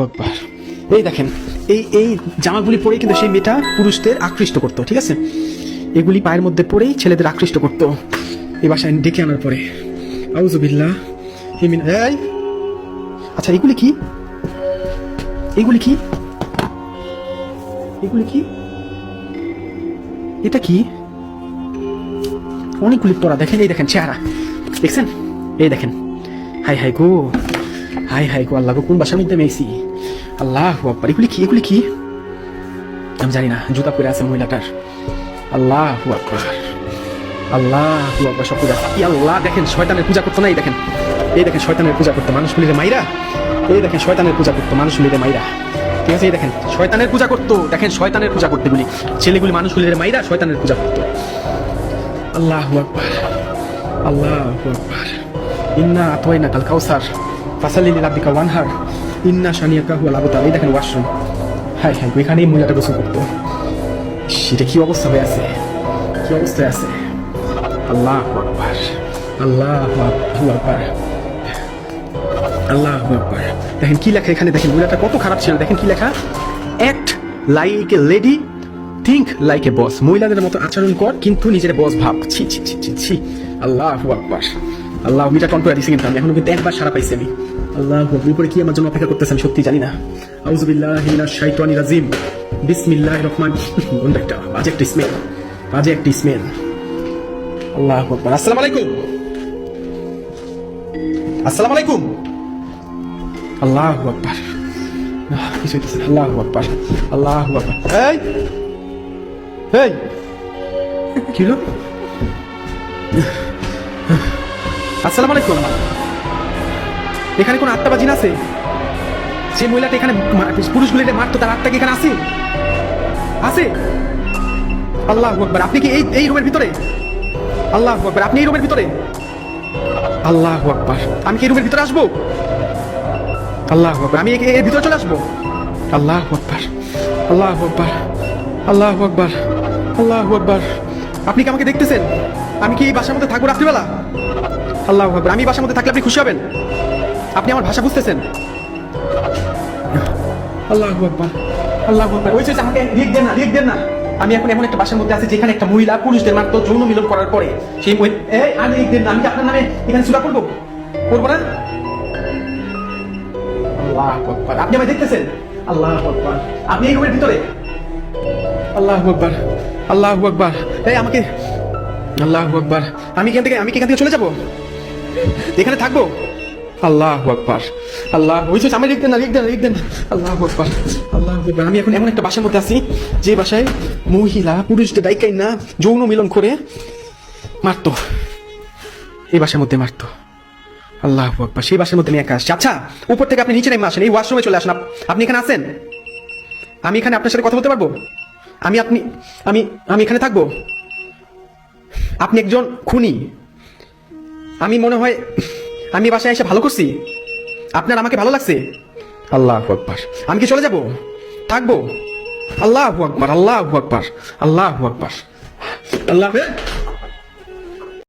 আকবার। এই দেখেন, এই জামাগুলি পরে কিন্তু সেই মেয়েটা পুরুষদের আকৃষ্ট করতো, ঠিক আছে? এগুলি পায়ের মধ্যে পরেই ছেলেদের আকৃষ্ট করতো। এই বাসায় ডেকে আনার পরে আউযুবিল্লাহ। এই আচ্ছা, এগুলি কি? এগুলি কি? এগুলি কি? এটা কি? অনেকগুলি তোরা দেখেন, এই দেখেন চেহারা দেখছেন, এই দেখেন। হাই হাই গো, হাই হাই গো, আল্লাহ গো, কোন বাসার মধ্যে মেয়েছি? আল্লাহু আকবার। এগুলি কি? এগুলি কি? আমি জানি না, জুতা পরে আছে মহিলাটার। আল্লাহু আকবার, আল্লাহু আকবার। সব পূজা কি আল্লাহ! দেখেন, শয়তানের পূজা করতো না? এই দেখেন, এই দেখেন, শয়তানের পূজা করতো মানুষগুলিরে মাইরা। এই দেখেন, শয়তানের পূজা করতো মানুষগুলিরে মাইরা, ঠিক আছে? এই দেখেন, শয়তানের পূজা করতো। দেখেন, শয়তানের পূজা করতে গুলি ছেলেগুলি মানুষগুলিরে মাইরা শয়তানের পূজা করতো। আল্লাহু আকবার, আল্লাহু আকবার। ইন্না আতওয়াইনাকাল কাউসার ফাসাল্লি লিরাব্বিকা ওয়ানহার ইন্না শানিয়াকা হুয়াল আবতার। এই দেখেন ওয়াশরুম। হাই হাই, ওইখানেই মহিলাটা গোসল করতো। সেটা কি অবস্থা হয়ে আছে, কি অবস্থায় আছে! আল্লাহু আকবার, আল্লাহু আকবার, আল্লাহু আকবার। দেখেন কি লেখা এখানে, দেখেন মহিলাটা কত খারাপ ছিল। দেখেন কি লেখা, act like a lady, think like a boss. মহিলাদের মতো আচরণ কর, কিন্তু নিজের বস ভাব। ছি ছি ছি ছি ছি। আল্লাহু আকবার, আল্লাহ। মিটা টন করে দিছি, কিন্তু আমি এখনো কিন্তু একবার সারা পাইছি আমি। আল্লাহু আকবার। বিপরে কি আমার জন্য অপেক্ষা করতেছে আমি সত্যি জানি না। আউযুবিল্লাহি মিনাশ শাইতানির রাজিম, বিসমিল্লাহির রহমানির রহিম। কোনটা একটা বাজে একটা স্মেল, বাজে একটা স্মেল। আল্লাহু আকবার। আসসালামু আলাইকুম, আসসালামু আলাইকুম। আল্লাহু আকবার। কিছু হইতেছে। আল্লাহু আকবার, আল্লাহু আকবার। এই এই কি হলো? আসসালামু আলাইকুম। এখানে কোন আত্মাবাজি আছে? যে মহিলাটা এখানে পুরুষগুলিকে মারতো, তার আত্মা কি এখানে আছে? আছে? আল্লাহু আকবার। আপনি কি এই রুমের ভিতরে? আল্লাহু আকবার। আপনি এই রুমের ভিতরে? আল্লাহু আকবার। আমি কি এই রুমের ভিতরে আসবো? আল্লাহু আকবার। আমি এর ভিতরে চলে আসবো? আল্লাহু আকবার, আল্লাহু আকবার, আল্লাহু আকবার, আল্লাহু আকবার। আপনি কি আমাকে দেখতেছেন? আমি কি এই বাসার মধ্যে থাকবো রাত্রিবেলা? আল্লাহু আকবার। আমি এই বাসার মধ্যে থাকলে আপনি খুশি হবেন? আপনি আমার ভাষা বুঝতেছেন? আল্লাহু আকবার, আল্লাহু আকবার। ওই যে আমাকে রিয়েক্ট দেন না, রিয়েক্ট দেন না। আমি এখন এমন একটা বাসার মধ্যে আছি যেখানে একটা মহিলা পুরুষদের মাত্র যৌন মিলন করার পরে সেই আর রিয়েক্ট দেন না। আমি কি আপনার নামে এখানে সূরা করবো? করবো না? আল্লাহু আকবার। আপনি আমায় দেখতেছেন? আল্লাহু আকবার। আপনি এই রুমের ভিতরে? আল্লাহু আকবার, আল্লাহু আকবার। এই আমাকে, আল্লাহু আকবার। আমি কি এখান থেকে চলে যাব? এখানে থাকবো? আল্লাহু আকবার, আল্লাহ। ওই যে আমি লিখ দেন না, লিখ দেন, লিখ দেন। আল্লাহু আকবার, আল্লাহু আকবার। আমি এখন এমন একটা বাসার মধ্যে আছি যে বাসায় মহিলা পুরুষদের ডাইকাই না যৌন মিলন করে মারতো। এই বাসার মধ্যে মারতো। আল্লাহু আকবার। সেই বাসার মধ্যে আমি একা আসছি। আচ্ছা, উপর থেকে আপনি নিচে নেমে আসেন, এই ওয়াশরুমে চলে আসেন। আপনি এখানে আছেন? আমি এখানে আপনার সাথে কথা বলতে পারবো? আমি এখানে থাকবো? আপনি একজন খুনি। আমি মনে হয় আমি বাসায় এসে ভালো করছি, আপনার আমাকে ভালো লাগছে। আল্লাহু আকবার। আমি কি চলে যাব? থাকবো? আল্লাহু আকবার, আল্লাহু আকবার, আল্লাহু আকবার, আল্লাহ।